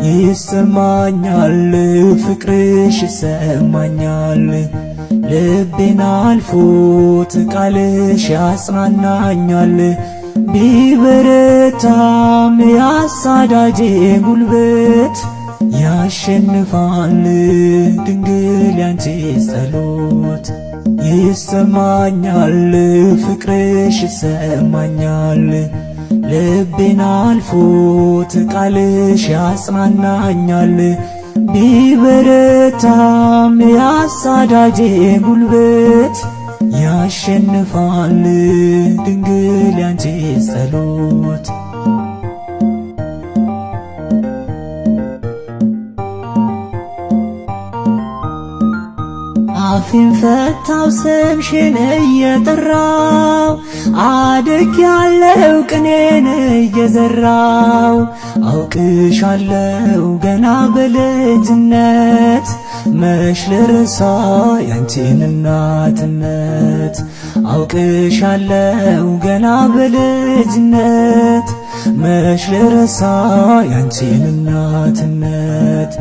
ይሰማኛል ፍቅርሽ ይሰማኛል ልቤን አልፎት ቃልሽ ያጽናናኛል ቢበረታም ያሳዳጄ ጉልበት ያሸንፋል ድንግል ያንቺ ጸሎት ይሰማኛል ፍቅርሽ ይሰማኛል ልቤን አልፎት ቃልሽ ያጽናናኛል ቢበረታም ያሳዳጄ ጉልበት ያሸንፋል ድንግል ያንቺ ጸሎት አፌን ፈታው ስምሽን እየጠራው አድጌያለሁ ቅኔን እየዘራው አውቅሻለሁ ገና በልጅነት መች ልርሳ ያንቺን እናትነት አውቅሻለሁ ገና በልጅነት መች ልርሳ ያንቺን እናትነት